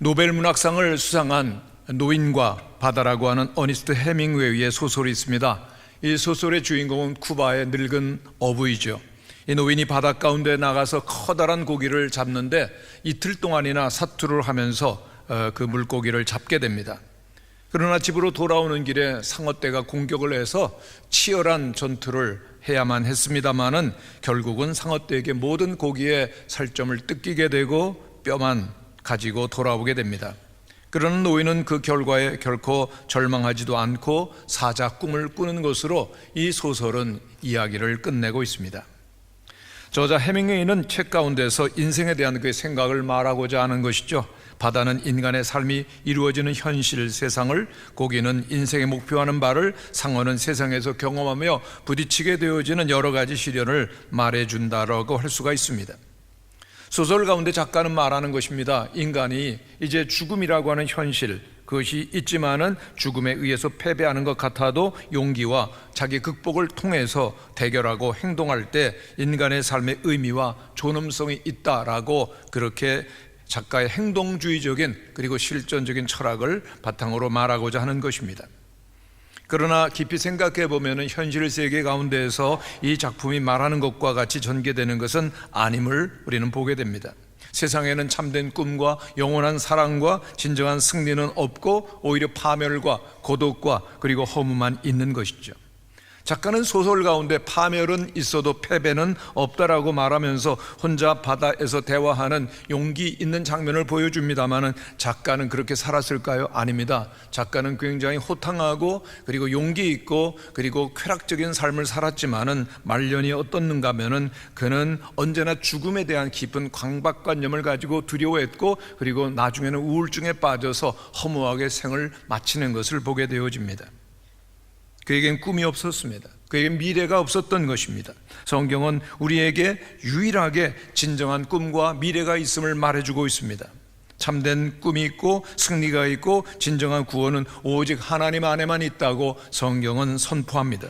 노벨 문학상을 수상한 노인과 바다라고 하는 어니스트 해밍웨이의 소설이 있습니다. 이 소설의 주인공은 쿠바의 늙은 어부이죠. 이 노인이 바다 가운데 나가서 커다란 고기를 잡는데 이틀 동안이나 사투를 하면서 그 물고기를 잡게 됩니다. 그러나 집으로 돌아오는 길에 상어떼가 공격을 해서 치열한 전투를 해야만 했습니다마는 결국은 상어떼에게 모든 고기의 살점을 뜯기게 되고 뼈만 가지고 돌아오게 됩니다. 그러나 노인은 그 결과에 결코 절망하지도 않고 사자 꿈을 꾸는 것으로 이 소설은 이야기를 끝내고 있습니다. 저자 해밍웨이는 책 가운데서 인생에 대한 그의 생각을 말하고자 하는 것이죠. 바다는 인간의 삶이 이루어지는 현실 세상을, 고기는 인생의 목표하는 바를, 상어는 세상에서 경험하며 부딪히게 되어지는 여러 가지 시련을 말해준다라고 할 수가 있습니다. 소설 가운데 작가는 말하는 것입니다. 인간이 이제 죽음이라고 하는 현실, 그것이 있지만은 죽음에 의해서 패배하는 것 같아도 용기와 자기 극복을 통해서 대결하고 행동할 때 인간의 삶의 의미와 존엄성이 있다라고 그렇게 작가의 행동주의적인 그리고 실존적인 철학을 바탕으로 말하고자 하는 것입니다. 그러나 깊이 생각해 보면 현실 세계 가운데에서 이 작품이 말하는 것과 같이 전개되는 것은 아님을 우리는 보게 됩니다. 세상에는 참된 꿈과 영원한 사랑과 진정한 승리는 없고 오히려 파멸과 고독과 그리고 허무만 있는 것이죠. 작가는 소설 가운데 파멸은 있어도 패배는 없다라고 말하면서 혼자 바다에서 대화하는 용기 있는 장면을 보여줍니다마는 작가는 그렇게 살았을까요? 아닙니다. 작가는 굉장히 호탕하고 그리고 용기 있고 그리고 쾌락적인 삶을 살았지만은 말년이 어떻는가 하면은 그는 언제나 죽음에 대한 깊은 강박관념을 가지고 두려워했고 그리고 나중에는 우울증에 빠져서 허무하게 생을 마치는 것을 보게 되어집니다. 그에겐 꿈이 없었습니다. 그에겐 미래가 없었던 것입니다. 성경은 우리에게 유일하게 진정한 꿈과 미래가 있음을 말해주고 있습니다. 참된 꿈이 있고 승리가 있고 진정한 구원은 오직 하나님 안에만 있다고 성경은 선포합니다.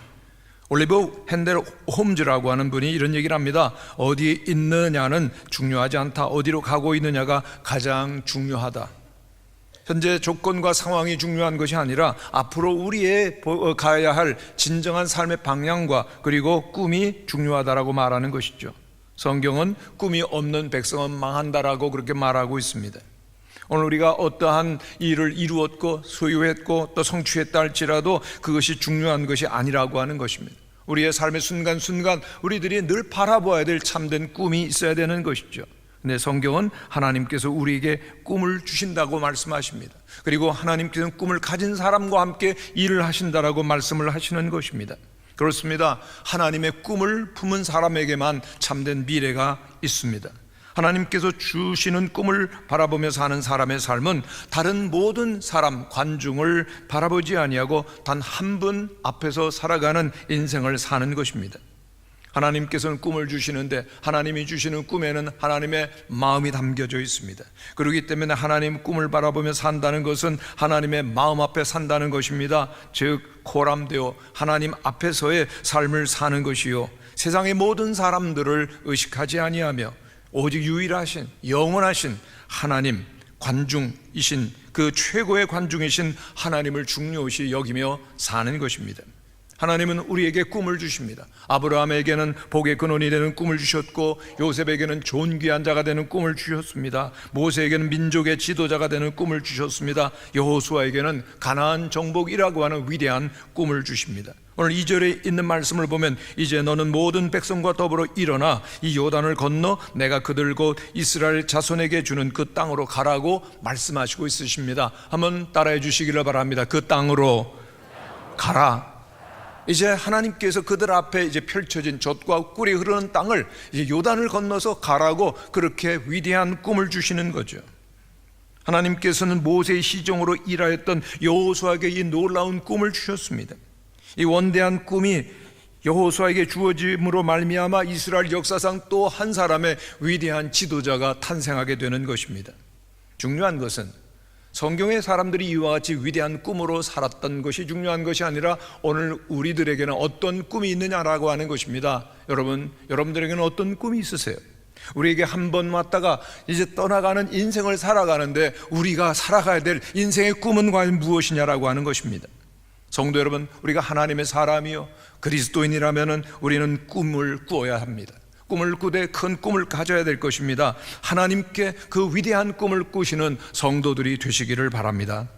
올리버 헨델 홈즈라고 하는 분이 이런 얘기를 합니다. 어디에 있느냐는 중요하지 않다. 어디로 가고 있느냐가 가장 중요하다. 현재 조건과 상황이 중요한 것이 아니라 앞으로 우리의 가야 할 진정한 삶의 방향과 그리고 꿈이 중요하다라고 말하는 것이죠. 성경은 꿈이 없는 백성은 망한다라고 그렇게 말하고 있습니다. 오늘 우리가 어떠한 일을 이루었고 소유했고 또 성취했다 할지라도 그것이 중요한 것이 아니라고 하는 것입니다. 우리의 삶의 순간순간 우리들이 늘 바라보아야 될 참된 꿈이 있어야 되는 것이죠. 근데 성경은 하나님께서 우리에게 꿈을 주신다고 말씀하십니다. 그리고 하나님께서는 꿈을 가진 사람과 함께 일을 하신다라고 말씀을 하시는 것입니다. 그렇습니다. 하나님의 꿈을 품은 사람에게만 참된 미래가 있습니다. 하나님께서 주시는 꿈을 바라보며 사는 사람의 삶은 다른 모든 사람, 관중을 바라보지 아니하고 단 한 분 앞에서 살아가는 인생을 사는 것입니다. 하나님께서는 꿈을 주시는데 하나님이 주시는 꿈에는 하나님의 마음이 담겨져 있습니다. 그렇기 때문에 하나님 꿈을 바라보며 산다는 것은 하나님의 마음 앞에 산다는 것입니다. 즉 코람되어 하나님 앞에서의 삶을 사는 것이요, 세상의 모든 사람들을 의식하지 아니하며 오직 유일하신 영원하신 하나님, 관중이신 그 최고의 관중이신 하나님을 중요시 여기며 사는 것입니다. 하나님은 우리에게 꿈을 주십니다. 아브라함에게는 복의 근원이 되는 꿈을 주셨고 요셉에게는 존귀한 자가 되는 꿈을 주셨습니다. 모세에게는 민족의 지도자가 되는 꿈을 주셨습니다. 여호수아에게는 가나안 정복이라고 하는 위대한 꿈을 주십니다. 오늘 2절에 있는 말씀을 보면 이제 너는 모든 백성과 더불어 일어나 이 요단을 건너 내가 그들 곧 이스라엘 자손에게 주는 그 땅으로 가라고 말씀하시고 있으십니다. 한번 따라해 주시기를 바랍니다. 그 땅으로 가라. 이제 하나님께서 그들 앞에 이제 펼쳐진 젖과 꿀이 흐르는 땅을 이제 요단을 건너서 가라고 그렇게 위대한 꿈을 주시는 거죠. 하나님께서는 모세의 시종으로 일하였던 여호수아에게 이 놀라운 꿈을 주셨습니다. 이 원대한 꿈이 여호수아에게 주어짐으로 말미암아 이스라엘 역사상 또 한 사람의 위대한 지도자가 탄생하게 되는 것입니다. 중요한 것은 성경의 사람들이 이와 같이 위대한 꿈으로 살았던 것이 중요한 것이 아니라 오늘 우리들에게는 어떤 꿈이 있느냐라고 하는 것입니다. 여러분들에게는 어떤 꿈이 있으세요? 우리에게 한 번 왔다가 이제 떠나가는 인생을 살아가는데 우리가 살아가야 될 인생의 꿈은 과연 무엇이냐라고 하는 것입니다. 성도 여러분, 우리가 하나님의 사람이요 그리스도인이라면 우리는 꿈을 꾸어야 합니다. 꿈을 꾸되 큰 꿈을 가져야 될 것입니다. 하나님께 그 위대한 꿈을 꾸시는 성도들이 되시기를 바랍니다.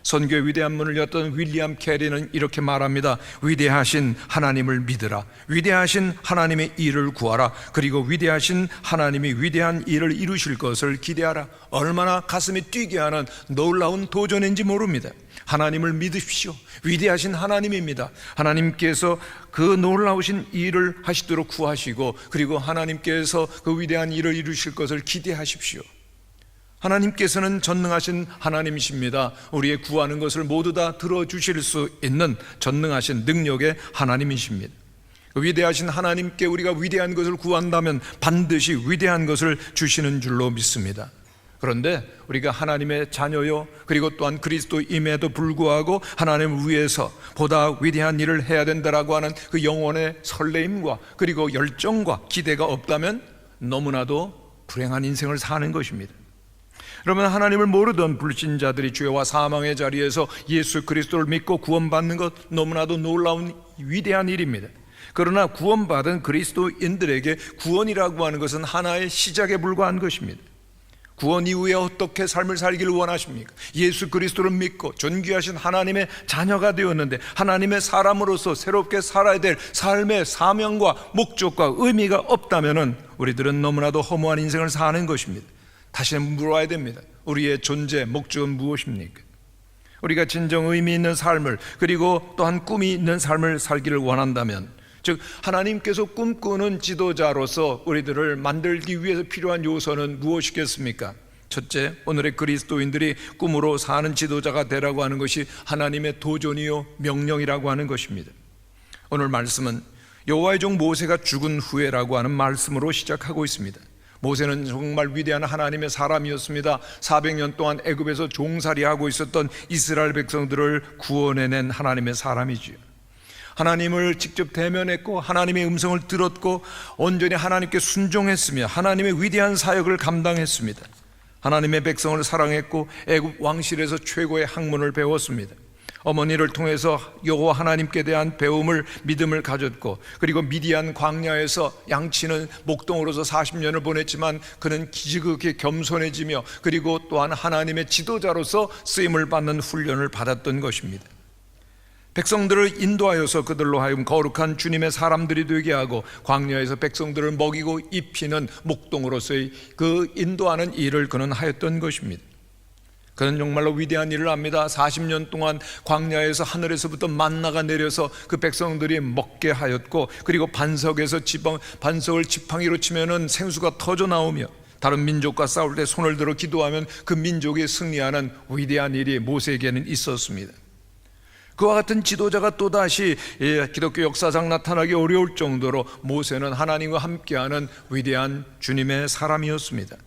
선교의 위대한 문을 였던 윌리엄 캐리는 이렇게 말합니다. 위대하신 하나님을 믿으라. 위대하신 하나님의 일을 구하라. 그리고 위대하신 하나님이 위대한 일을 이루실 것을 기대하라. 얼마나 가슴이 뛰게 하는 놀라운 도전인지 모릅니다. 하나님을 믿으십시오. 위대하신 하나님입니다. 하나님께서 그 놀라우신 일을 하시도록 구하시고, 그리고 하나님께서 그 위대한 일을 이루실 것을 기대하십시오. 하나님께서는 전능하신 하나님이십니다. 우리의 구하는 것을 모두 다 들어주실 수 있는 전능하신 능력의 하나님이십니다. 위대하신 하나님께 우리가 위대한 것을 구한다면 반드시 위대한 것을 주시는 줄로 믿습니다. 그런데 우리가 하나님의 자녀요, 그리고 또한 그리스도임에도 불구하고 하나님을 위해서 보다 위대한 일을 해야 된다라고 하는 그 영혼의 설레임과 그리고 열정과 기대가 없다면 너무나도 불행한 인생을 사는 것입니다. 여러분, 하나님을 모르던 불신자들이 죄와 사망의 자리에서 예수 그리스도를 믿고 구원받는 것 너무나도 놀라운 위대한 일입니다. 그러나 구원받은 그리스도인들에게 구원이라고 하는 것은 하나의 시작에 불과한 것입니다. 구원 이후에 어떻게 삶을 살기를 원하십니까? 예수 그리스도를 믿고 존귀하신 하나님의 자녀가 되었는데 하나님의 사람으로서 새롭게 살아야 될 삶의 사명과 목적과 의미가 없다면 우리들은 너무나도 허무한 인생을 사는 것입니다. 다시 물어야 됩니다. 우리의 존재, 목적은 무엇입니까? 우리가 진정 의미 있는 삶을, 그리고 또한 꿈이 있는 삶을 살기를 원한다면, 즉 하나님께서 꿈꾸는 지도자로서 우리들을 만들기 위해서 필요한 요소는 무엇이겠습니까? 첫째, 오늘의 그리스도인들이 꿈으로 사는 지도자가 되라고 하는 것이 하나님의 도전이요 명령이라고 하는 것입니다. 오늘 말씀은 여호와의 종 모세가 죽은 후에라고 하는 말씀으로 시작하고 있습니다. 모세는 정말 위대한 하나님의 사람이었습니다. 400년 동안 애굽에서 종살이하고 있었던 이스라엘 백성들을 구원해낸 하나님의 사람이지요. 하나님을 직접 대면했고 하나님의 음성을 들었고 온전히 하나님께 순종했으며 하나님의 위대한 사역을 감당했습니다. 하나님의 백성을 사랑했고 애굽 왕실에서 최고의 학문을 배웠습니다. 어머니를 통해서 여호와 하나님께 대한 배움을, 믿음을 가졌고, 그리고 미디안 광야에서 양치는 목동으로서 40년을 보냈지만 그는 지극히 겸손해지며 그리고 또한 하나님의 지도자로서 쓰임을 받는 훈련을 받았던 것입니다. 백성들을 인도하여서 그들로 하여금 거룩한 주님의 사람들이 되게 하고 광야에서 백성들을 먹이고 입히는 목동으로서의 그 인도하는 일을 그는 하였던 것입니다. 그는 정말로 위대한 일을 합니다. 40년 동안 광야에서 하늘에서부터 만나가 내려서 그 백성들이 먹게 하였고, 그리고 반석을 지팡이로 치면은 생수가 터져 나오며 다른 민족과 싸울 때 손을 들어 기도하면 그 민족이 승리하는 위대한 일이 모세에게는 있었습니다. 그와 같은 지도자가 또다시 기독교 역사상 나타나기 어려울 정도로 모세는 하나님과 함께하는 위대한 주님의 사람이었습니다.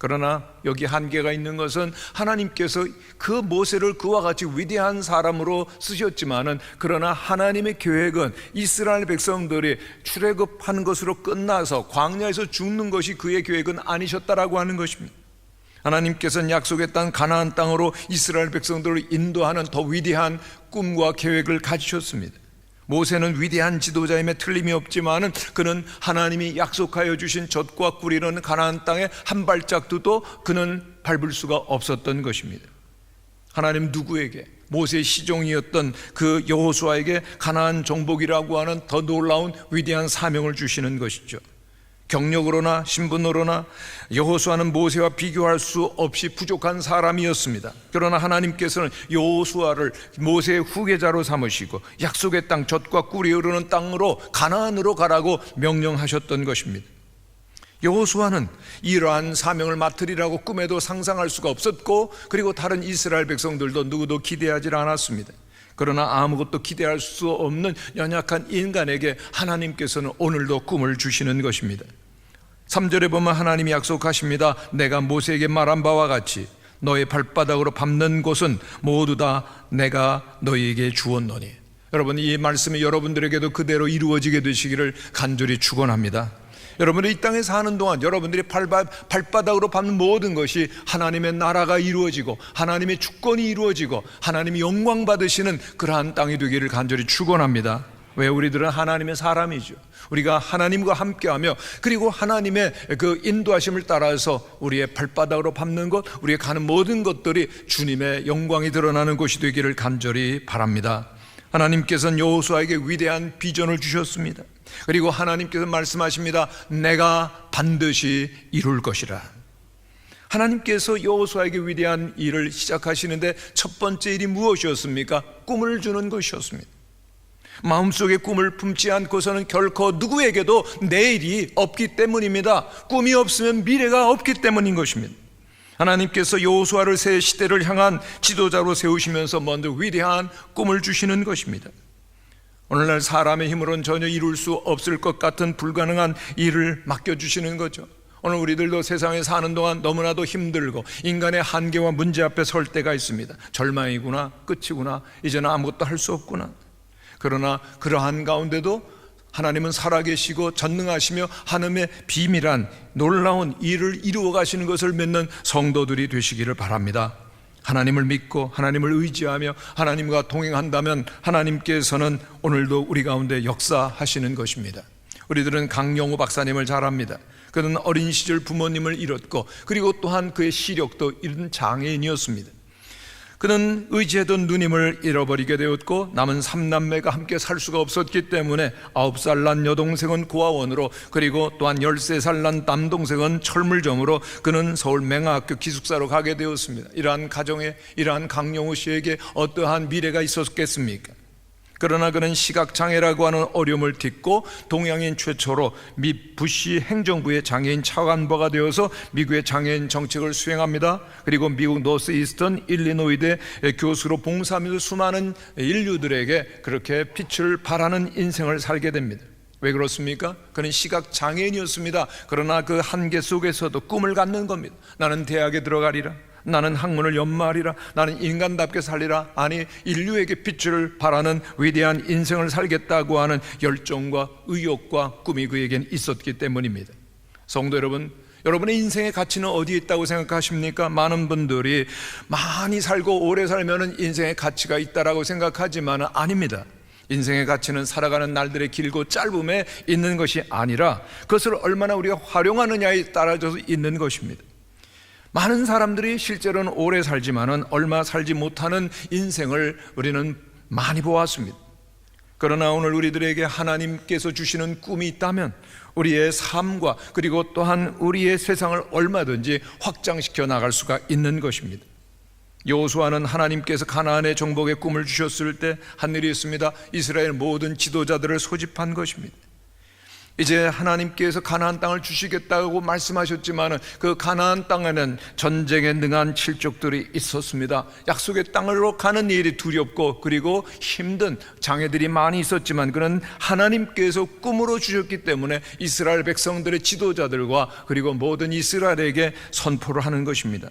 그러나 여기 한계가 있는 것은 하나님께서 그 모세를 그와 같이 위대한 사람으로 쓰셨지만은, 그러나 하나님의 계획은 이스라엘 백성들이 출애굽하는 것으로 끝나서 광야에서 죽는 것이 그의 계획은 아니셨다라고 하는 것입니다. 하나님께서는 약속의 땅 가나안 땅으로 이스라엘 백성들을 인도하는 더 위대한 꿈과 계획을 가지셨습니다. 모세는 위대한 지도자임에 틀림이 없지만은 그는 하나님이 약속하여 주신 젖과 꿀이는 가나안 땅에 한 발짝도 그는 밟을 수가 없었던 것입니다. 하나님 누구에게? 모세의 시종이었던 그 여호수아에게 가나안 정복이라고 하는 더 놀라운 위대한 사명을 주시는 것이죠. 경력으로나 신분으로나 여호수아는 모세와 비교할 수 없이 부족한 사람이었습니다. 그러나 하나님께서는 여호수아를 모세의 후계자로 삼으시고 약속의 땅, 젖과 꿀이 흐르는 땅으로 가나안으로 가라고 명령하셨던 것입니다. 여호수아는 이러한 사명을 맡으리라고 꿈에도 상상할 수가 없었고, 그리고 다른 이스라엘 백성들도 누구도 기대하지 않았습니다. 그러나 아무것도 기대할 수 없는 연약한 인간에게 하나님께서는 오늘도 꿈을 주시는 것입니다. 3절에 보면 하나님이 약속하십니다. 내가 모세에게 말한 바와 같이 너의 발바닥으로 밟는 곳은 모두 다 내가 너희에게 주었노니. 여러분, 이 말씀이 여러분들에게도 그대로 이루어지게 되시기를 간절히 축원합니다. 여러분이 이 땅에 사는 동안 여러분들이 발바닥으로 밟는 모든 것이 하나님의 나라가 이루어지고 하나님의 주권이 이루어지고 하나님이 영광 받으시는 그러한 땅이 되기를 간절히 축원합니다. 왜? 우리들은 하나님의 사람이죠. 우리가 하나님과 함께하며 그리고 하나님의 그 인도하심을 따라서 우리의 발바닥으로 밟는 것, 우리의 가는 모든 것들이 주님의 영광이 드러나는 곳이 되기를 간절히 바랍니다. 하나님께서는 여호수아에게 위대한 비전을 주셨습니다. 그리고 하나님께서 말씀하십니다. 내가 반드시 이룰 것이라. 하나님께서 여호수아에게 위대한 일을 시작하시는데 첫 번째 일이 무엇이었습니까? 꿈을 주는 것이었습니다. 마음속에 꿈을 품지 않고서는 결코 누구에게도 내일이 없기 때문입니다. 꿈이 없으면 미래가 없기 때문인 것입니다. 하나님께서 여호수아를 새 시대를 향한 지도자로 세우시면서 먼저 위대한 꿈을 주시는 것입니다. 오늘날 사람의 힘으로는 전혀 이룰 수 없을 것 같은 불가능한 일을 맡겨주시는 거죠. 오늘 우리들도 세상에 사는 동안 너무나도 힘들고 인간의 한계와 문제 앞에 설 때가 있습니다. 절망이구나, 끝이구나, 이제는 아무것도 할 수 없구나. 그러나 그러한 가운데도 하나님은 살아계시고 전능하시며 하나님의 비밀한 놀라운 일을 이루어 가시는 것을 믿는 성도들이 되시기를 바랍니다. 하나님을 믿고 하나님을 의지하며 하나님과 동행한다면 하나님께서는 오늘도 우리 가운데 역사하시는 것입니다. 우리들은 강영호 박사님을 잘 압니다. 그는 어린 시절 부모님을 잃었고 그리고 또한 그의 시력도 잃은 장애인이었습니다. 그는 의지했던 누님을 잃어버리게 되었고 남은 3남매가 함께 살 수가 없었기 때문에 9살 난 여동생은 고아원으로 그리고 또한 13살 난 남동생은 철물점으로 그는 서울 맹아학교 기숙사로 가게 되었습니다. 이러한 가정에 이러한 강영우 씨에게 어떠한 미래가 있었겠습니까? 그러나 그는 시각장애라고 하는 어려움을 딛고 동양인 최초로 미 부시 행정부의 장애인 차관보가 되어서 미국의 장애인 정책을 수행합니다. 그리고 미국 노스 이스턴 일리노이대 교수로 봉사하면서 수많은 인류들에게 그렇게 빛을 발하는 인생을 살게 됩니다. 왜 그렇습니까? 그는 시각장애인이었습니다. 그러나 그 한계 속에서도 꿈을 갖는 겁니다. 나는 대학에 들어가리라, 나는 학문을 연마하리라, 나는 인간답게 살리라. 아니, 인류에게 빛을 발하는 위대한 인생을 살겠다고 하는 열정과 의욕과 꿈이 그에겐 있었기 때문입니다. 성도 여러분, 여러분의 인생의 가치는 어디에 있다고 생각하십니까? 많은 분들이 많이 살고 오래 살면 인생의 가치가 있다라고 생각하지만 아닙니다. 인생의 가치는 살아가는 날들의 길고 짧음에 있는 것이 아니라 그것을 얼마나 우리가 활용하느냐에 따라서 있는 것입니다. 많은 사람들이 실제로는 오래 살지만은 얼마 살지 못하는 인생을 우리는 많이 보았습니다. 그러나 오늘 우리들에게 하나님께서 주시는 꿈이 있다면 우리의 삶과 그리고 또한 우리의 세상을 얼마든지 확장시켜 나갈 수가 있는 것입니다. 여호수아는 하나님께서 가나안의 정복의 꿈을 주셨을 때 한 일이 있습니다. 이스라엘 모든 지도자들을 소집한 것입니다. 이제 하나님께서 가나안 땅을 주시겠다고 말씀하셨지만 그 가나안 땅에는 전쟁에 능한 칠족들이 있었습니다. 약속의 땅으로 가는 일이 두렵고 그리고 힘든 장애들이 많이 있었지만 그는 하나님께서 꿈으로 주셨기 때문에 이스라엘 백성들의 지도자들과 그리고 모든 이스라엘에게 선포를 하는 것입니다.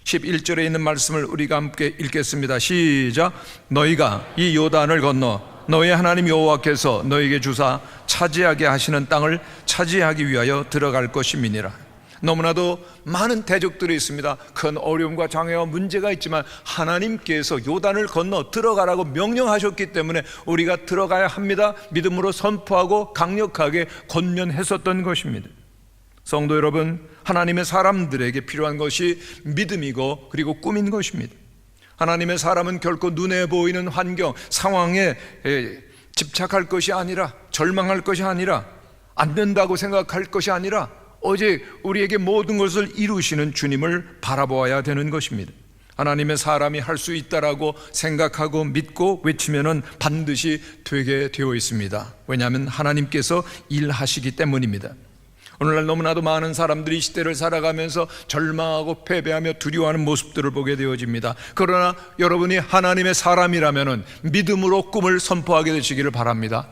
11절에 있는 말씀을 우리가 함께 읽겠습니다. 시작. 너희가 이 요단을 건너 너희 하나님 여호와께서 너희에게 주사 차지하게 하시는 땅을 차지하기 위하여 들어갈 것임이니라. 너무나도 많은 대적들이 있습니다. 큰 어려움과 장애와 문제가 있지만 하나님께서 요단을 건너 들어가라고 명령하셨기 때문에 우리가 들어가야 합니다. 믿음으로 선포하고 강력하게 권면했었던 것입니다. 성도 여러분, 하나님의 사람들에게 필요한 것이 믿음이고 그리고 꿈인 것입니다. 하나님의 사람은 결코 눈에 보이는 환경, 상황에 집착할 것이 아니라, 절망할 것이 아니라, 안 된다고 생각할 것이 아니라 오직 우리에게 모든 것을 이루시는 주님을 바라보아야 되는 것입니다. 하나님의 사람이 할 수 있다라고 생각하고 믿고 외치면은 반드시 되게 되어 있습니다. 왜냐하면 하나님께서 일하시기 때문입니다. 오늘날 너무나도 많은 사람들이 이 시대를 살아가면서 절망하고 패배하며 두려워하는 모습들을 보게 되어집니다. 그러나 여러분이 하나님의 사람이라면 믿음으로 꿈을 선포하게 되시기를 바랍니다.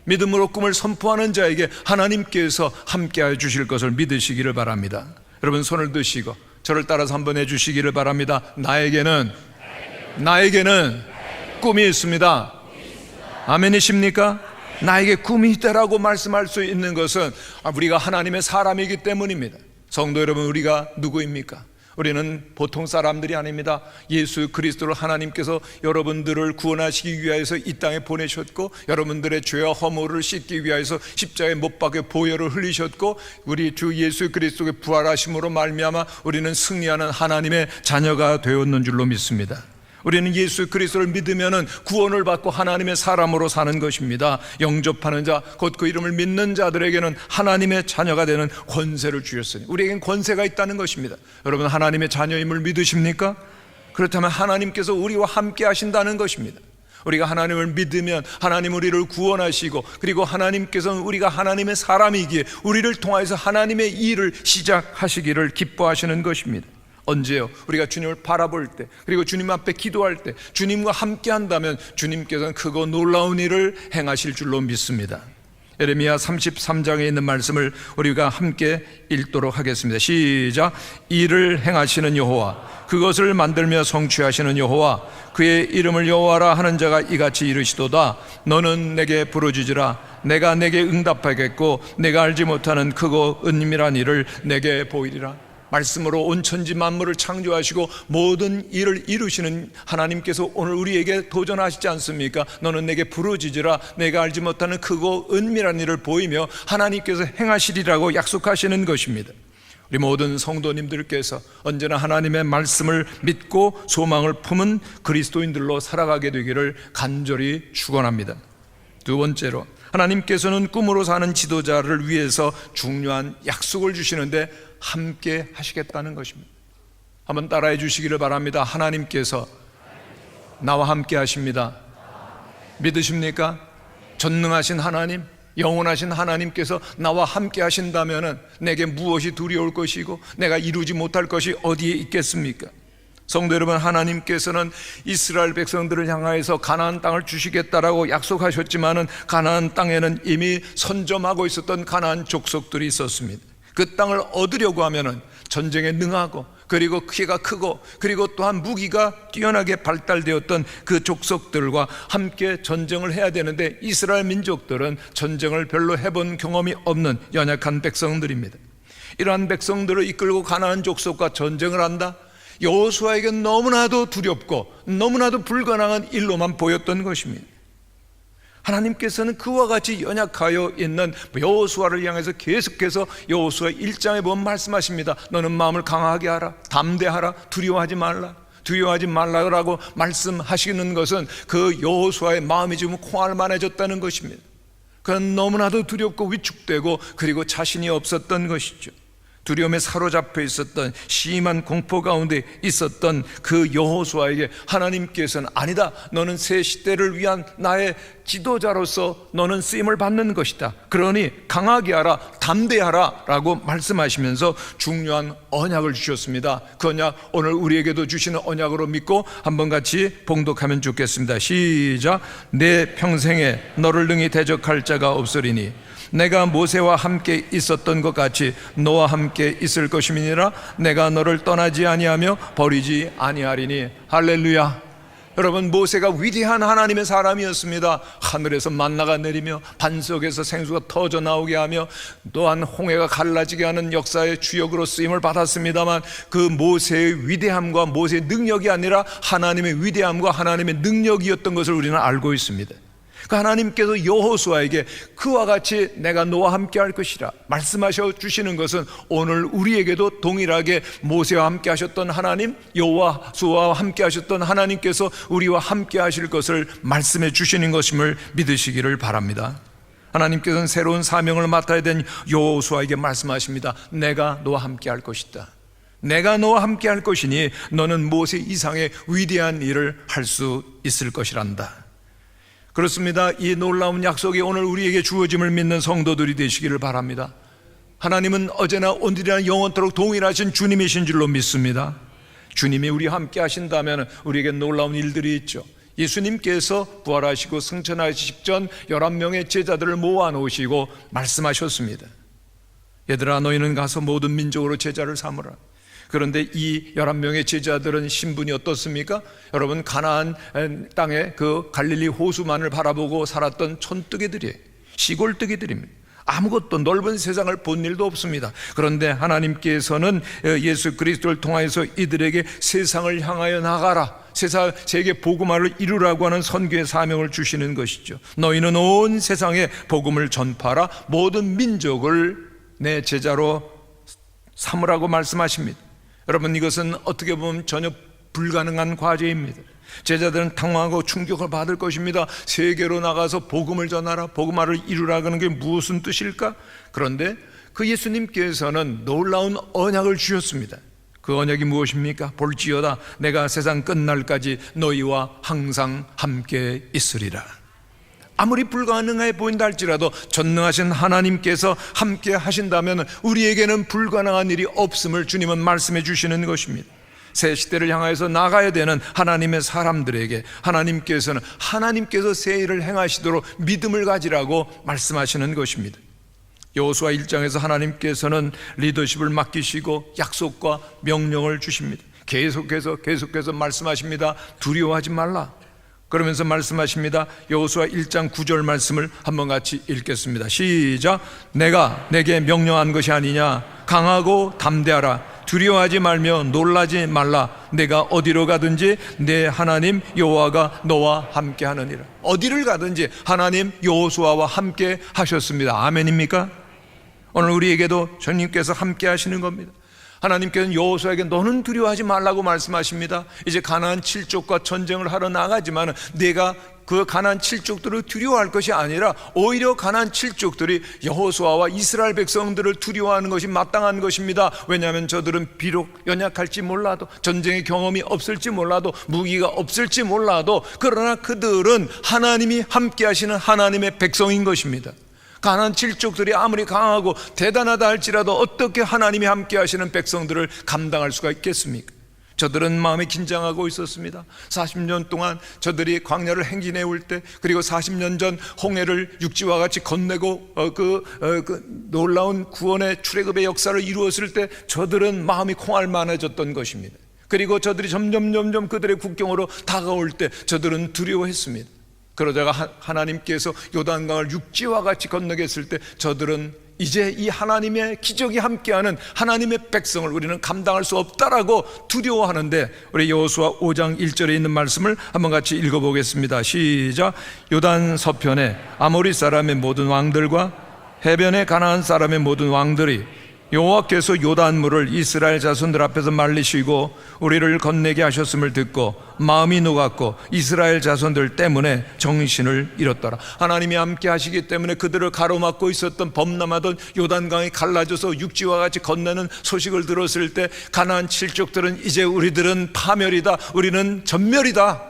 믿음으로 꿈을 선포하는 자에게 하나님께서 함께하여 주실 것을 믿으시기를 바랍니다. 여러분 손을 드시고 저를 따라서 한번 해주시기를 바랍니다. 나에게는 꿈이 있습니다. 아멘이십니까? 나에게 꿈이 있다라고 말씀할 수 있는 것은 우리가 하나님의 사람이기 때문입니다. 성도 여러분, 우리가 누구입니까? 우리는 보통 사람들이 아닙니다. 예수 그리스도를 하나님께서 여러분들을 구원하시기 위하여서 이 땅에 보내셨고, 여러분들의 죄와 허물을 씻기 위하여서 십자가에 못 박혀 보혈을 흘리셨고, 우리 주 예수 그리스도의 부활하심으로 말미암아 우리는 승리하는 하나님의 자녀가 되었는 줄로 믿습니다. 우리는 예수 그리스도를 믿으면 구원을 받고 하나님의 사람으로 사는 것입니다. 영접하는 자, 곧 그 이름을 믿는 자들에게는 하나님의 자녀가 되는 권세를 주셨으니 우리에겐 권세가 있다는 것입니다. 여러분, 하나님의 자녀임을 믿으십니까? 그렇다면 하나님께서 우리와 함께 하신다는 것입니다. 우리가 하나님을 믿으면 하나님 우리를 구원하시고, 그리고 하나님께서는 우리가 하나님의 사람이기에 우리를 통하여서 하나님의 일을 시작하시기를 기뻐하시는 것입니다. 언제요? 우리가 주님을 바라볼 때, 그리고 주님 앞에 기도할 때, 주님과 함께 한다면 주님께서는 크고 놀라운 일을 행하실 줄로 믿습니다. 예레미야 33장에 있는 말씀을 우리가 함께 읽도록 하겠습니다. 시작. 일을 행하시는 여호와, 그것을 만들며 성취하시는 여호와, 그의 이름을 여호와라 하는 자가 이같이 이르시도다. 너는 내게 부르짖으라. 내가 내게 응답하겠고, 내가 알지 못하는 크고 은밀한 일을 내게 보이리라. 말씀으로 온 천지 만물을 창조하시고 모든 일을 이루시는 하나님께서 오늘 우리에게 도전하시지 않습니까? 너는 내게 부르짖으라. 내가 알지 못하는 크고 은밀한 일을 보이며 하나님께서 행하시리라고 약속하시는 것입니다. 우리 모든 성도님들께서 언제나 하나님의 말씀을 믿고 소망을 품은 그리스도인들로 살아가게 되기를 간절히 축원합니다. 두 번째로, 하나님께서는 꿈으로 사는 지도자를 위해서 중요한 약속을 주시는데 함께 하시겠다는 것입니다. 한번 따라해 주시기를 바랍니다. 하나님께서 나와 함께 하십니다. 믿으십니까? 전능하신 하나님, 영원하신 하나님께서 나와 함께 하신다면 내게 무엇이 두려울 것이고 내가 이루지 못할 것이 어디에 있겠습니까? 성도 여러분, 하나님께서는 이스라엘 백성들을 향하여서 가나안 땅을 주시겠다라고 약속하셨지만은 가나안 땅에는 이미 선점하고 있었던 가나안 족속들이 있었습니다. 그 땅을 얻으려고 하면은 전쟁에 능하고, 그리고 키가 크고, 그리고 또한 무기가 뛰어나게 발달되었던 그 족속들과 함께 전쟁을 해야 되는데, 이스라엘 민족들은 전쟁을 별로 해본 경험이 없는 연약한 백성들입니다. 이러한 백성들을 이끌고 가나안 족속과 전쟁을 한다? 여호수아에게 너무나도 두렵고 너무나도 불가능한 일로만 보였던 것입니다. 하나님께서는 그와 같이 연약하여 있는 여호수아를 향해서 계속해서 여호수아 1장에 보면 말씀하십니다. 너는 마음을 강하게 하라, 담대하라, 두려워하지 말라. 두려워하지 말라고 말씀하시는 것은 그 여호수아의 마음이 지금 콩알만해졌다는 것입니다. 그는 너무나도 두렵고 위축되고 그리고 자신이 없었던 것이죠. 두려움에 사로잡혀 있었던, 심한 공포 가운데 있었던 그 여호수아에게 하나님께서는 아니다, 너는 새 시대를 위한 나의 지도자로서 너는 쓰임을 받는 것이다. 그러니 강하게 하라, 담대하라 라고 말씀하시면서 중요한 언약을 주셨습니다. 그 언약 오늘 우리에게도 주시는 언약으로 믿고 한번 같이 봉독하면 좋겠습니다. 시작. 내 평생에 너를 능히 대적할 자가 없으리니 내가 모세와 함께 있었던 것 같이 너와 함께 있을 것임이니라. 내가 너를 떠나지 아니하며 버리지 아니하리니. 할렐루야. 여러분, 모세가 위대한 하나님의 사람이었습니다. 하늘에서 만나가 내리며 반석에서 생수가 터져 나오게 하며 또한 홍해가 갈라지게 하는 역사의 주역으로 쓰임을 받았습니다만, 그 모세의 위대함과 모세의 능력이 아니라 하나님의 위대함과 하나님의 능력이었던 것을 우리는 알고 있습니다. 그 하나님께서 여호수아에게 그와 같이 내가 너와 함께 할 것이라 말씀하셔 주시는 것은 오늘 우리에게도 동일하게 모세와 함께 하셨던 하나님, 여호수아와 함께 하셨던 하나님께서 우리와 함께 하실 것을 말씀해 주시는 것임을 믿으시기를 바랍니다. 하나님께서는 새로운 사명을 맡아야 된 여호수아에게 말씀하십니다. 내가 너와 함께 할 것이다. 내가 너와 함께 할 것이니 너는 모세 이상의 위대한 일을 할 수 있을 것이란다. 그렇습니다. 이 놀라운 약속이 오늘 우리에게 주어짐을 믿는 성도들이 되시기를 바랍니다. 하나님은 어제나 오늘이나 영원토록 동일하신 주님이신 줄로 믿습니다. 주님이 우리와 함께 하신다면 우리에게 놀라운 일들이 있죠. 예수님께서 부활하시고 승천하시기 직전 11명의 제자들을 모아놓으시고 말씀하셨습니다. 얘들아, 너희는 가서 모든 민족으로 제자를 삼으라. 그런데 이 11명의 제자들은 신분이 어떻습니까? 여러분, 가나안 땅의 그 갈릴리 호수만을 바라보고 살았던 촌뜨기들이에요. 시골뜨기들입니다. 아무것도 넓은 세상을 본 일도 없습니다. 그런데 하나님께서는 예수 그리스도를 통하여서 이들에게 세상을 향하여 나가라, 세계 복음화를 이루라고 하는 선교의 사명을 주시는 것이죠. 너희는 온 세상에 복음을 전파하라, 모든 민족을 내 제자로 삼으라고 말씀하십니다. 여러분, 이것은 어떻게 보면 전혀 불가능한 과제입니다. 제자들은 당황하고 충격을 받을 것입니다. 세계로 나가서 복음을 전하라, 복음화를 이루라는 게 무슨 뜻일까? 그런데 그 예수님께서는 놀라운 언약을 주셨습니다. 그 언약이 무엇입니까? 볼지어다 내가 세상 끝날까지 너희와 항상 함께 있으리라. 아무리 불가능해 보인다 할지라도 전능하신 하나님께서 함께 하신다면 우리에게는 불가능한 일이 없음을 주님은 말씀해 주시는 것입니다. 새 시대를 향해서 나가야 되는 하나님의 사람들에게 하나님께서 새 일을 행하시도록 믿음을 가지라고 말씀하시는 것입니다. 여호수아 1장에서 하나님께서는 리더십을 맡기시고 약속과 명령을 주십니다. 계속해서 말씀하십니다. 두려워하지 말라. 그러면서 말씀하십니다. 여호수아 1장 9절 말씀을 한번 같이 읽겠습니다. 시작. 내가 내게 명령한 것이 아니냐. 강하고 담대하라. 두려워하지 말며 놀라지 말라. 내가 어디로 가든지 내 하나님 여호와가 너와 함께 하느니라. 어디를 가든지 하나님 여호수아와 함께 하셨습니다. 아멘입니까? 오늘 우리에게도 주님께서 함께 하시는 겁니다. 하나님께서는 여호수아에게 너는 두려워하지 말라고 말씀하십니다. 이제 가나안 7족과 전쟁을 하러 나가지만 내가 그 가나안 7족들을 두려워할 것이 아니라 오히려 가나안 7족들이 여호수아와 이스라엘 백성들을 두려워하는 것이 마땅한 것입니다. 왜냐하면 저들은 비록 연약할지 몰라도, 전쟁의 경험이 없을지 몰라도, 무기가 없을지 몰라도, 그러나 그들은 하나님이 함께 하시는 하나님의 백성인 것입니다. 가나안 7족들이 아무리 강하고 대단하다 할지라도 어떻게 하나님이 함께 하시는 백성들을 감당할 수가 있겠습니까? 저들은 마음에 긴장하고 있었습니다. 40년 동안 저들이 광야를 행진해 올 때, 그리고 40년 전 홍해를 육지와 같이 건네고 그 놀라운 구원의 출애굽의 역사를 이루었을 때 저들은 마음이 콩알만해졌던 것입니다. 그리고 저들이 점점 그들의 국경으로 다가올 때 저들은 두려워했습니다. 그러다가 하나님께서 요단강을 육지와 같이 건너게 했을 때 저들은 이제 이 하나님의 기적이 함께하는 하나님의 백성을 우리는 감당할 수 없다라고 두려워하는데, 우리 여호수아 5장 1절에 있는 말씀을 한번 같이 읽어보겠습니다. 시작. 요단 서편에 아모리 사람의 모든 왕들과 해변에 가나안 사람의 모든 왕들이 여호와께서 요단물을 이스라엘 자손들 앞에서 말리시고 우리를 건네게 하셨음을 듣고 마음이 녹았고 이스라엘 자손들 때문에 정신을 잃었더라. 하나님이 함께 하시기 때문에 그들을 가로막고 있었던 범람하던 요단강이 갈라져서 육지와 같이 건너는 소식을 들었을 때 가나안 7족들은 이제 우리들은 파멸이다, 우리는 전멸이다,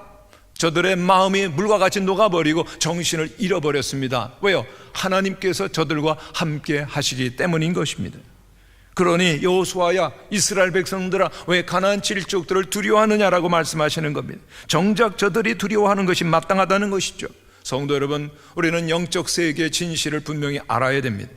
저들의 마음이 물과 같이 녹아버리고 정신을 잃어버렸습니다. 왜요? 하나님께서 저들과 함께 하시기 때문인 것입니다. 그러니 여호수아야, 이스라엘 백성들아, 왜 가나안 7족들을 두려워하느냐라고 말씀하시는 겁니다. 정작 저들이 두려워하는 것이 마땅하다는 것이죠. 성도 여러분, 우리는 영적 세계의 진실을 분명히 알아야 됩니다.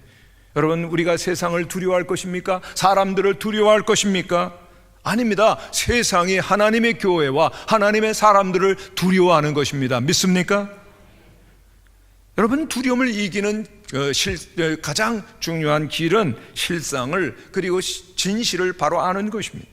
여러분, 우리가 세상을 두려워할 것입니까? 사람들을 두려워할 것입니까? 아닙니다. 세상이 하나님의 교회와 하나님의 사람들을 두려워하는 것입니다. 믿습니까? 여러분, 두려움을 이기는 가장 중요한 길은 실상을, 그리고 진실을 바로 아는 것입니다.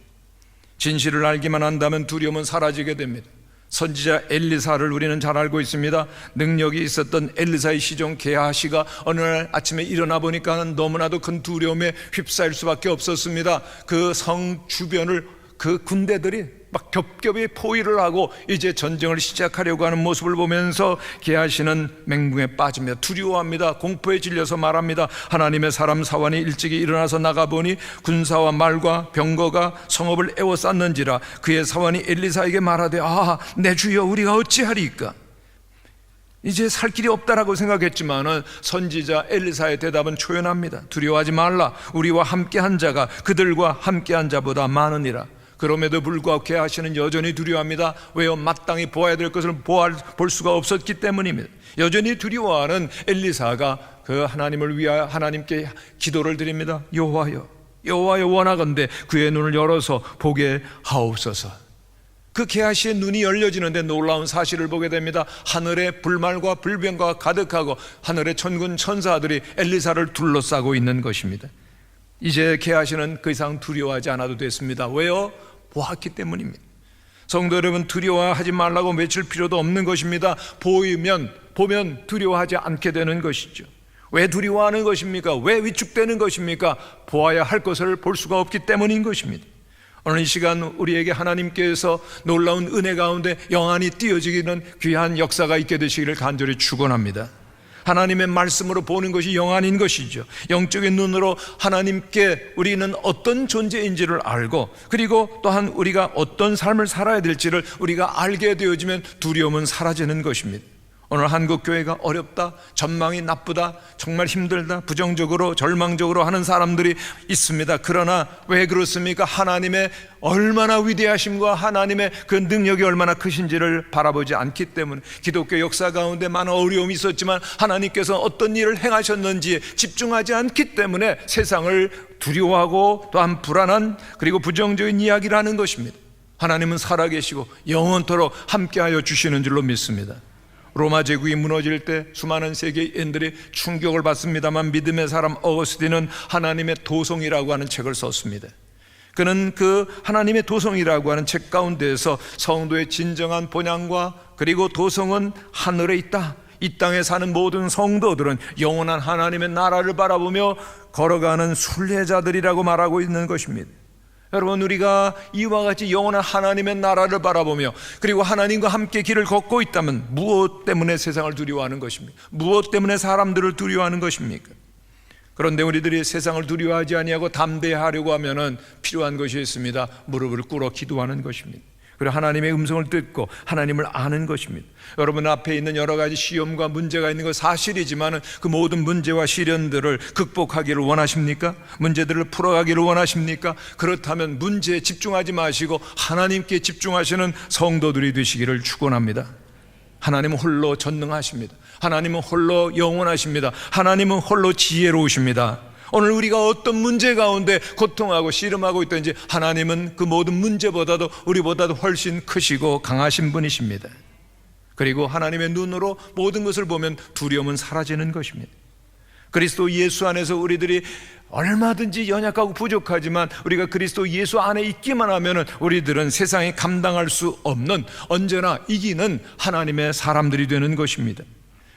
진실을 알기만 한다면 두려움은 사라지게 됩니다. 선지자 엘리사를 우리는 잘 알고 있습니다. 능력이 있었던 엘리사의 시종 게하시가 어느 날 아침에 일어나 보니까 너무나도 큰 두려움에 휩싸일 수밖에 없었습니다. 그 성 주변을 그 군대들이 막 겹겹이 포위를 하고 이제 전쟁을 시작하려고 하는 모습을 보면서 게하시는 맹궁에 빠집니다. 두려워합니다. 공포에 질려서 말합니다. 하나님의 사람 사원이 일찍이 일어나서 나가보니 군사와 말과 병거가 성읍을 에워쌌는지라. 그의 사원이 엘리사에게 말하되, 내 주여, 우리가 어찌하리까? 이제 살 길이 없다라고 생각했지만은 선지자 엘리사의 대답은 초연합니다. 두려워하지 말라. 우리와 함께한 자가 그들과 함께한 자보다 많으니라. 그럼에도 불구하고 게하시는 여전히 두려워합니다. 왜요? 마땅히 보아야 될 것을 볼 수가 없었기 때문입니다. 여전히 두려워하는 엘리사가 그 하나님을 위하여 하나님께 기도를 드립니다. 여호와여, 여호와여 원하건대 그의 눈을 열어서 보게 하옵소서. 그 게하시의 눈이 열려지는데 놀라운 사실을 보게 됩니다. 하늘에 불말과 불병과 가득하고 하늘의 천군 천사들이 엘리사를 둘러싸고 있는 것입니다. 이제 게하시는 그 이상 두려워하지 않아도 됐습니다. 왜요? 보았기 때문입니다. 성도 여러분, 두려워하지 말라고 외칠 필요도 없는 것입니다. 보면 두려워하지 않게 되는 것이죠. 왜 두려워하는 것입니까? 왜 위축되는 것입니까? 보아야 할 것을 볼 수가 없기 때문인 것입니다. 오늘 이 시간 우리에게 하나님께서 놀라운 은혜 가운데 영안이 띄어지는 귀한 역사가 있게 되시기를 간절히 축원합니다. 하나님의 말씀으로 보는 것이 영안인 것이죠. 영적인 눈으로 하나님께 우리는 어떤 존재인지를 알고, 그리고 또한 우리가 어떤 삶을 살아야 될지를 우리가 알게 되어지면 두려움은 사라지는 것입니다. 오늘 한국교회가 어렵다, 전망이 나쁘다, 정말 힘들다, 부정적으로 절망적으로 하는 사람들이 있습니다. 그러나 왜 그렇습니까? 하나님의 얼마나 위대하심과 하나님의 그 능력이 얼마나 크신지를 바라보지 않기 때문에, 기독교 역사 가운데 많은 어려움이 있었지만 하나님께서 어떤 일을 행하셨는지에 집중하지 않기 때문에 세상을 두려워하고 또한 불안한 그리고 부정적인 이야기를 하는 것입니다. 하나님은 살아계시고 영원토록 함께하여 주시는 줄로 믿습니다. 로마 제국이 무너질 때 수많은 세계인들이 충격을 받습니다만 믿음의 사람 어거스틴은 하나님의 도성이라고 하는 책을 썼습니다. 그는 그 하나님의 도성이라고 하는 책 가운데에서 성도의 진정한 본향과 그리고 도성은 하늘에 있다, 이 땅에 사는 모든 성도들은 영원한 하나님의 나라를 바라보며 걸어가는 순례자들이라고 말하고 있는 것입니다. 여러분, 우리가 이와 같이 영원한 하나님의 나라를 바라보며 그리고 하나님과 함께 길을 걷고 있다면 무엇 때문에 세상을 두려워하는 것입니까? 무엇 때문에 사람들을 두려워하는 것입니까? 그런데 우리들이 세상을 두려워하지 아니하고 담대하려고 하면은 필요한 것이 있습니다. 무릎을 꿇어 기도하는 것입니다. 그리고 하나님의 음성을 듣고 하나님을 아는 것입니다. 여러분 앞에 있는 여러 가지 시험과 문제가 있는 것 사실이지만 그 모든 문제와 시련들을 극복하기를 원하십니까? 문제들을 풀어가기를 원하십니까? 그렇다면 문제에 집중하지 마시고 하나님께 집중하시는 성도들이 되시기를 축원합니다. 하나님은 홀로 전능하십니다. 하나님은 홀로 영원하십니다. 하나님은 홀로 지혜로우십니다. 오늘 우리가 어떤 문제 가운데 고통하고 씨름하고 있든지 하나님은 그 모든 문제보다도 우리보다도 훨씬 크시고 강하신 분이십니다. 그리고 하나님의 눈으로 모든 것을 보면 두려움은 사라지는 것입니다. 그리스도 예수 안에서 우리들이 얼마든지 연약하고 부족하지만 우리가 그리스도 예수 안에 있기만 하면 우리들은 세상에 감당할 수 없는 언제나 이기는 하나님의 사람들이 되는 것입니다.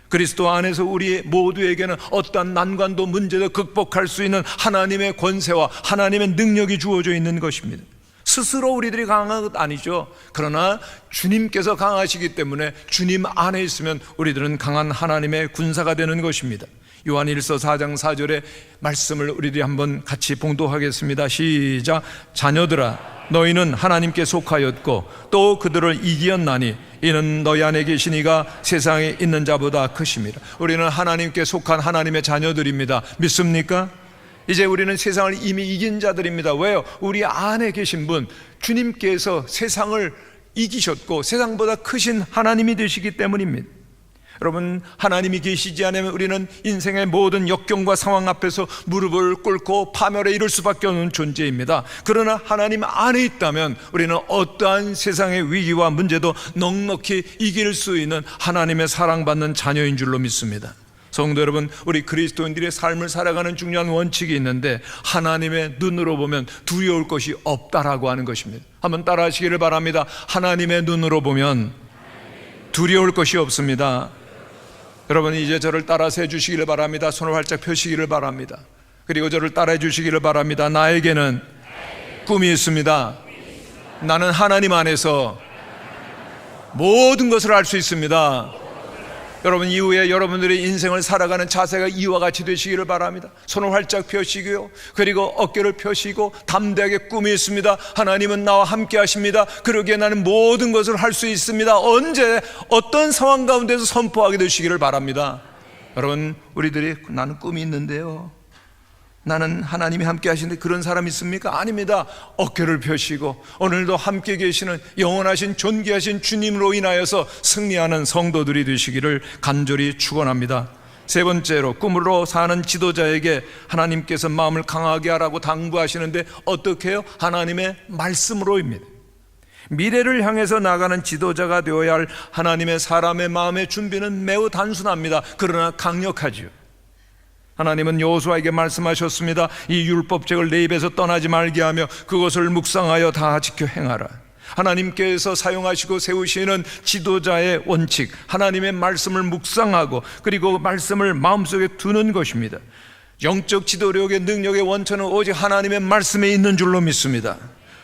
그리스도 안에서 우리 모두에게는 어떠한 난관도 문제도 극복할 수 있는 하나님의 권세와 하나님의 능력이 주어져 있는 것입니다. 스스로 우리들이 강한 것 아니죠. 그러나 주님께서 강하시기 때문에 주님 안에 있으면 우리들은 강한 하나님의 군사가 되는 것입니다. 요한일서 4장 4절의 말씀을 우리들이 한번 같이 봉독하겠습니다. 시작. 자녀들아, 너희는 하나님께 속하였고 또 그들을 이기었나니 이는 너희 안에 계신 이가 세상에 있는 자보다 크심이라. 우리는 하나님께 속한 하나님의 자녀들입니다. 믿습니까? 이제 우리는 세상을 이미 이긴 자들입니다. 왜요? 우리 안에 계신 분 주님께서 세상을 이기셨고 세상보다 크신 하나님이 되시기 때문입니다. 여러분, 하나님이 계시지 않으면 우리는 인생의 모든 역경과 상황 앞에서 무릎을 꿇고 파멸에 이를 수밖에 없는 존재입니다. 그러나 하나님 안에 있다면 우리는 어떠한 세상의 위기와 문제도 넉넉히 이길 수 있는 하나님의 사랑받는 자녀인 줄로 믿습니다. 성도 여러분, 우리 그리스도인들의 삶을 살아가는 중요한 원칙이 있는데 하나님의 눈으로 보면 두려울 것이 없다라고 하는 것입니다. 한번 따라 하시기를 바랍니다. 하나님의 눈으로 보면 두려울 것이 없습니다. 여러분, 이제 저를 따라서 해주시기를 바랍니다. 손을 활짝 펴시기를 바랍니다. 그리고 저를 따라해 주시기를 바랍니다. 나에게는 꿈이 있습니다. 나는 하나님 안에서 모든 것을 알 수 있습니다. 여러분, 이후에 여러분들의 인생을 살아가는 자세가 이와 같이 되시기를 바랍니다. 손을 활짝 펴시고요, 그리고 어깨를 펴시고 담대하게 꿈이 있습니다. 하나님은 나와 함께 하십니다. 그러기에 나는 모든 것을 할 수 있습니다. 언제 어떤 상황 가운데서 선포하게 되시기를 바랍니다. 여러분, 우리들이 나는 꿈이 있는데요, 나는 하나님이 함께 하시는데 그런 사람 있습니까? 아닙니다. 어깨를 펴시고 오늘도 함께 계시는 영원하신 존귀하신 주님으로 인하여서 승리하는 성도들이 되시기를 간절히 축원합니다. 세 번째로, 꿈으로 사는 지도자에게 하나님께서 마음을 강하게 하라고 당부하시는데 어떻게 해요? 하나님의 말씀으로입니다. 미래를 향해서 나가는 지도자가 되어야 할 하나님의 사람의 마음의 준비는 매우 단순합니다. 그러나 강력하지요. 하나님은 여호수아에게 말씀하셨습니다. 이 율법책을 내 입에서 떠나지 말게 하며 그것을 묵상하여 다 지켜 행하라. 하나님께서 사용하시고 세우시는 지도자의 원칙, 하나님의 말씀을 묵상하고 그리고 말씀을 마음속에 두는 것입니다. 영적 지도력의 능력의 원천은 오직 하나님의 말씀에 있는 줄로 믿습니다.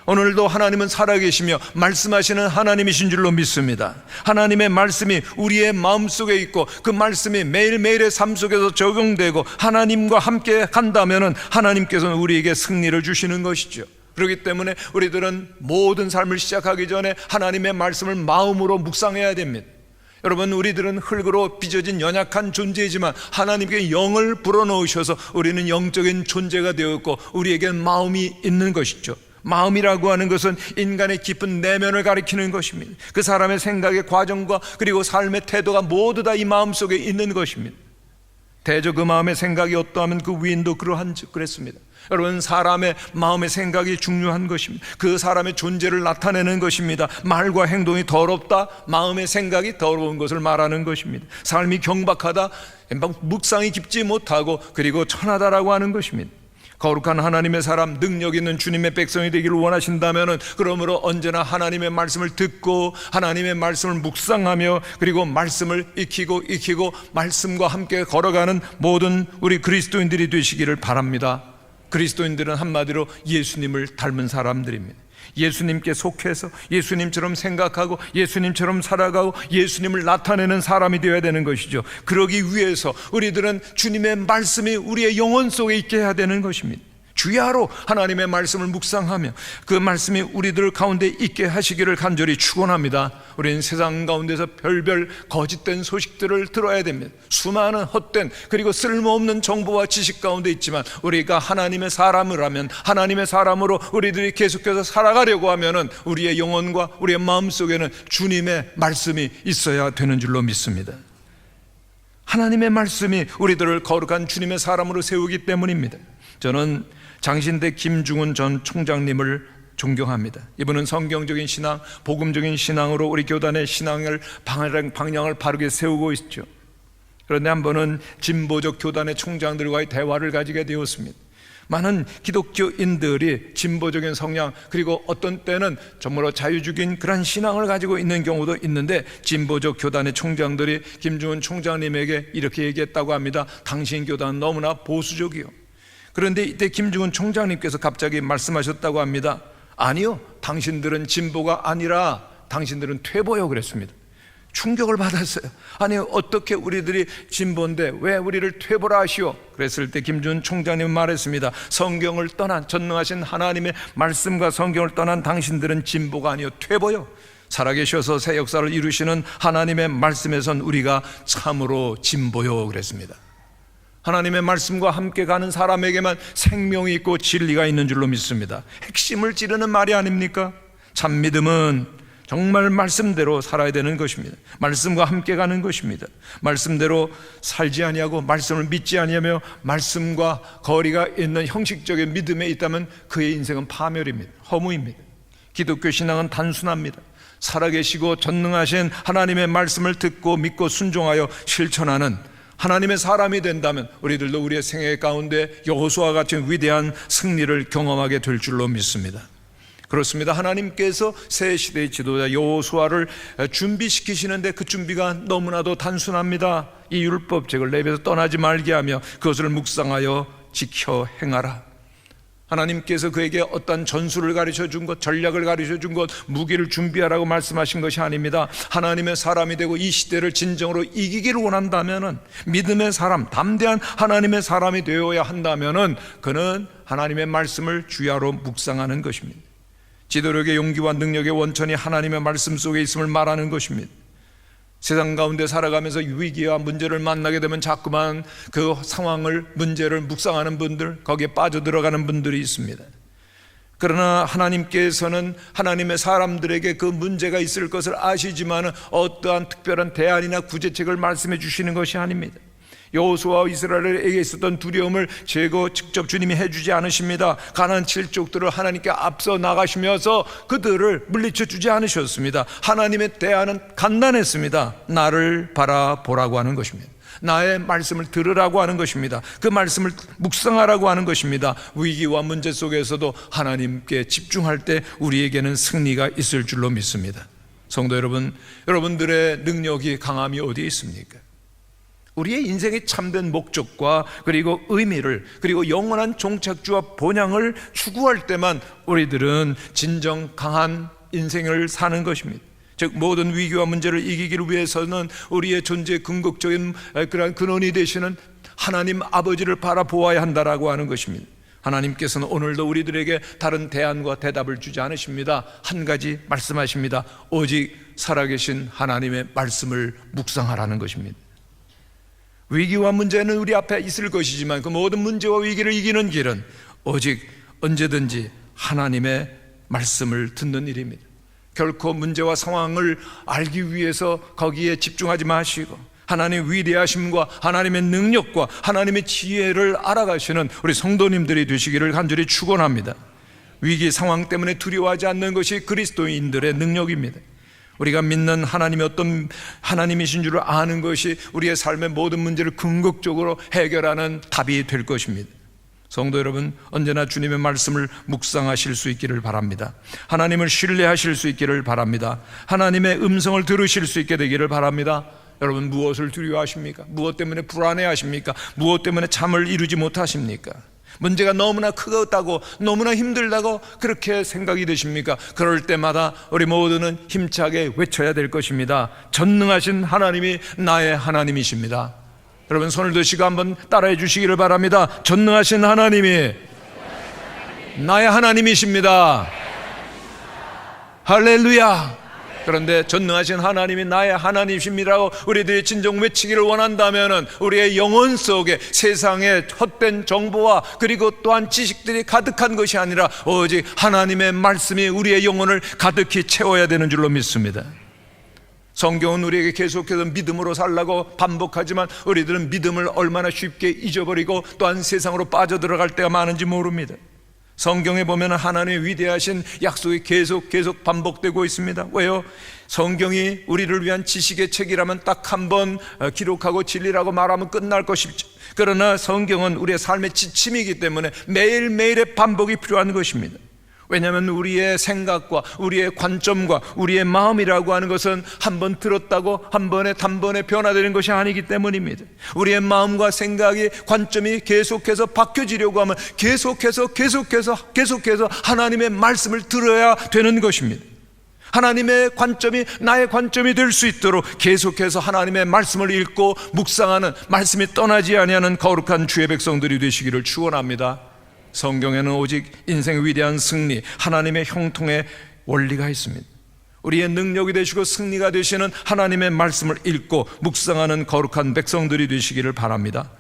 오늘도 하나님은 살아계시며 말씀하시는 하나님이신 줄로 믿습니다. 하나님의 말씀이 우리의 마음속에 있고 그 말씀이 매일매일의 삶 속에서 적용되고 하나님과 함께 간다면 하나님께서는 우리에게 승리를 주시는 것이죠. 그렇기 때문에 우리들은 모든 삶을 시작하기 전에 하나님의 말씀을 마음으로 묵상해야 됩니다. 여러분, 우리들은 흙으로 빚어진 연약한 존재이지만 하나님께 영을 불어넣으셔서 우리는 영적인 존재가 되었고 우리에겐 마음이 있는 것이죠. 마음이라고 하는 것은 인간의 깊은 내면을 가리키는 것입니다. 그 사람의 생각의 과정과 그리고 삶의 태도가 모두 다 이 마음 속에 있는 것입니다. 대저 그 마음의 생각이 어떠하면 그 위인도 그러한즉 그랬습니다. 여러분, 사람의 마음의 생각이 중요한 것입니다. 그 사람의 존재를 나타내는 것입니다. 말과 행동이 더럽다, 마음의 생각이 더러운 것을 말하는 것입니다. 삶이 경박하다, 묵상이 깊지 못하고 그리고 천하다라고 하는 것입니다. 거룩한 하나님의 사람, 능력 있는 주님의 백성이 되기를 원하신다면 그러므로 언제나 하나님의 말씀을 듣고 하나님의 말씀을 묵상하며 그리고 말씀을 익히고 말씀과 함께 걸어가는 모든 우리 그리스도인들이 되시기를 바랍니다. 그리스도인들은 한마디로 예수님을 닮은 사람들입니다. 예수님께 속해서 예수님처럼 생각하고 예수님처럼 살아가고 예수님을 나타내는 사람이 되어야 되는 것이죠. 그러기 위해서 우리들은 주님의 말씀이 우리의 영혼 속에 있게 해야 되는 것입니다. 주야로 하나님의 말씀을 묵상하며 그 말씀이 우리들 가운데 있게 하시기를 간절히 축원합니다. 우리는 세상 가운데서 별별 거짓된 소식들을 들어야 됩니다. 수많은 헛된 그리고 쓸모없는 정보와 지식 가운데 있지만 우리가 하나님의 사람을 하면, 하나님의 사람으로 우리들이 계속해서 살아가려고 하면 우리의 영혼과 우리의 마음속에는 주님의 말씀이 있어야 되는 줄로 믿습니다. 하나님의 말씀이 우리들을 거룩한 주님의 사람으로 세우기 때문입니다. 저는 장신대 김중훈 전 총장님을 존경합니다. 이분은 성경적인 신앙, 복음적인 신앙으로 우리 교단의 신앙을 방향을 바르게 세우고 있죠. 그런데 한 번은 진보적 교단의 총장들과의 대화를 가지게 되었습니다. 많은 기독교인들이 진보적인 성향 그리고 어떤 때는 정말로 자유주의인 그런 신앙을 가지고 있는 경우도 있는데 진보적 교단의 총장들이 김중훈 총장님에게 이렇게 얘기했다고 합니다. 당신 교단은 너무나 보수적이요. 그런데 이때 김중훈 총장님께서 갑자기 말씀하셨다고 합니다. 아니요, 당신들은 진보가 아니라 당신들은 퇴보요 그랬습니다. 충격을 받았어요. 아니, 어떻게 우리들이 진보인데 왜 우리를 퇴보라 하시오? 그랬을 때 김준훈 총장님은 말했습니다. 성경을 떠난, 전능하신 하나님의 말씀과 성경을 떠난 당신들은 진보가 아니요 퇴보요. 살아계셔서 새 역사를 이루시는 하나님의 말씀에선 우리가 참으로 진보요 그랬습니다. 하나님의 말씀과 함께 가는 사람에게만 생명이 있고 진리가 있는 줄로 믿습니다. 핵심을 찌르는 말이 아닙니까? 참 믿음은 정말 말씀대로 살아야 되는 것입니다. 말씀과 함께 가는 것입니다. 말씀대로 살지 아니하고 말씀을 믿지 아니하며 말씀과 거리가 있는 형식적인 믿음에 있다면 그의 인생은 파멸입니다. 허무입니다. 기독교 신앙은 단순합니다. 살아계시고 전능하신 하나님의 말씀을 듣고 믿고 순종하여 실천하는 하나님의 사람이 된다면 우리들도 우리의 생애 가운데 여호수아와 같은 위대한 승리를 경험하게 될 줄로 믿습니다. 그렇습니다. 하나님께서 새 시대의 지도자 여호수아를 준비시키시는데 그 준비가 너무나도 단순합니다. 이 율법책을 내 입에서 떠나지 말게 하며 그것을 묵상하여 지켜 행하라. 하나님께서 그에게 어떤 전술을 가르쳐 준 것, 전략을 가르쳐 준 것, 무기를 준비하라고 말씀하신 것이 아닙니다. 하나님의 사람이 되고 이 시대를 진정으로 이기기를 원한다면, 믿음의 사람, 담대한 하나님의 사람이 되어야 한다면 그는 하나님의 말씀을 주야로 묵상하는 것입니다. 지도력의 용기와 능력의 원천이 하나님의 말씀 속에 있음을 말하는 것입니다. 세상 가운데 살아가면서 위기와 문제를 만나게 되면 자꾸만 그 상황을, 문제를 묵상하는 분들, 거기에 빠져들어가는 분들이 있습니다. 그러나 하나님께서는 하나님의 사람들에게 그 문제가 있을 것을 아시지만 어떠한 특별한 대안이나 구제책을 말씀해 주시는 것이 아닙니다. 여호수아와 이스라엘에게 있었던 두려움을 제거 직접 주님이 해주지 않으십니다. 가나안 7족들을 하나님께 앞서 나가시면서 그들을 물리쳐 주지 않으셨습니다. 하나님의 대안은 간단했습니다. 나를 바라보라고 하는 것입니다. 나의 말씀을 들으라고 하는 것입니다. 그 말씀을 묵상하라고 하는 것입니다. 위기와 문제 속에서도 하나님께 집중할 때 우리에게는 승리가 있을 줄로 믿습니다. 성도 여러분, 여러분들의 능력이 강함이 어디에 있습니까? 우리의 인생의 참된 목적과 그리고 의미를, 그리고 영원한 종착지와 본향을 추구할 때만 우리들은 진정 강한 인생을 사는 것입니다. 즉 모든 위기와 문제를 이기기를 위해서는 우리의 존재의 궁극적인 그런 근원이 되시는 하나님 아버지를 바라보아야 한다라고 하는 것입니다. 하나님께서는 오늘도 우리들에게 다른 대안과 대답을 주지 않으십니다. 한 가지 말씀하십니다. 오직 살아계신 하나님의 말씀을 묵상하라는 것입니다. 위기와 문제는 우리 앞에 있을 것이지만 그 모든 문제와 위기를 이기는 길은 오직 언제든지 하나님의 말씀을 듣는 일입니다. 결코 문제와 상황을 알기 위해서 거기에 집중하지 마시고 하나님의 위대하심과 하나님의 능력과 하나님의 지혜를 알아가시는 우리 성도님들이 되시기를 간절히 축원합니다. 위기 상황 때문에 두려워하지 않는 것이 그리스도인들의 능력입니다. 우리가 믿는 하나님이 어떤 하나님이신 줄 아는 것이 우리의 삶의 모든 문제를 궁극적으로 해결하는 답이 될 것입니다. 성도 여러분, 언제나 주님의 말씀을 묵상하실 수 있기를 바랍니다. 하나님을 신뢰하실 수 있기를 바랍니다. 하나님의 음성을 들으실 수 있게 되기를 바랍니다. 여러분, 무엇을 두려워하십니까? 무엇 때문에 불안해하십니까? 무엇 때문에 잠을 이루지 못하십니까? 문제가 너무나 크다고, 너무나 힘들다고 그렇게 생각이 되십니까? 그럴 때마다 우리 모두는 힘차게 외쳐야 될 것입니다. 전능하신 하나님이 나의 하나님이십니다. 여러분, 손을 드시고 한번 따라해 주시기를 바랍니다. 전능하신 하나님이 나의 하나님이십니다. 할렐루야. 그런데 전능하신 하나님이 나의 하나님이십니다라고 우리들이 진정 외치기를 원한다면 우리의 영혼 속에 세상의 헛된 정보와 그리고 또한 지식들이 가득한 것이 아니라 오직 하나님의 말씀이 우리의 영혼을 가득히 채워야 되는 줄로 믿습니다. 성경은 우리에게 계속해서 믿음으로 살라고 반복하지만 우리들은 믿음을 얼마나 쉽게 잊어버리고 또한 세상으로 빠져들어갈 때가 많은지 모릅니다. 성경에 보면 하나님의 위대하신 약속이 계속 반복되고 있습니다. 왜요? 성경이 우리를 위한 지식의 책이라면 딱 한 번 기록하고 진리라고 말하면 끝날 것이죠. 그러나 성경은 우리의 삶의 지침이기 때문에 매일매일의 반복이 필요한 것입니다. 왜냐하면 우리의 생각과 우리의 관점과 우리의 마음이라고 하는 것은 한 번 들었다고 한 번에 단번에 변화되는 것이 아니기 때문입니다. 우리의 마음과 생각이 관점이 계속해서 바뀌어지려고 하면 계속해서 하나님의 말씀을 들어야 되는 것입니다. 하나님의 관점이 나의 관점이 될 수 있도록 계속해서 하나님의 말씀을 읽고 묵상하는, 말씀이 떠나지 아니하는 거룩한 주의 백성들이 되시기를 축원합니다. 성경에는 오직 인생의 위대한 승리, 하나님의 형통의 원리가 있습니다. 우리의 능력이 되시고 승리가 되시는 하나님의 말씀을 읽고 묵상하는 거룩한 백성들이 되시기를 바랍니다.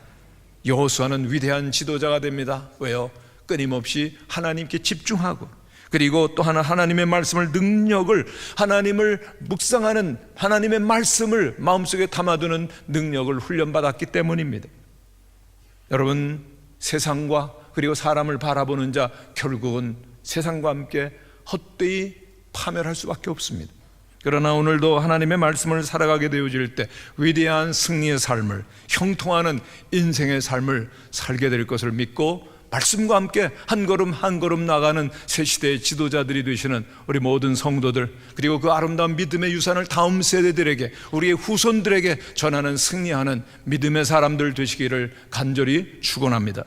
여호수아는 위대한 지도자가 됩니다. 왜요? 끊임없이 하나님께 집중하고 그리고 또 하나님의 말씀을 능력을, 하나님을 묵상하는 하나님의 말씀을 마음속에 담아두는 능력을 훈련받았기 때문입니다. 여러분, 세상과 그리고 사람을 바라보는 자 결국은 세상과 함께 헛되이 파멸할 수밖에 없습니다. 그러나 오늘도 하나님의 말씀을 살아가게 되어질 때 위대한 승리의 삶을, 형통하는 인생의 삶을 살게 될 것을 믿고 말씀과 함께 한 걸음 한 걸음 나가는 새 시대의 지도자들이 되시는 우리 모든 성도들, 그리고 그 아름다운 믿음의 유산을 다음 세대들에게, 우리의 후손들에게 전하는 승리하는 믿음의 사람들 되시기를 간절히 축원합니다.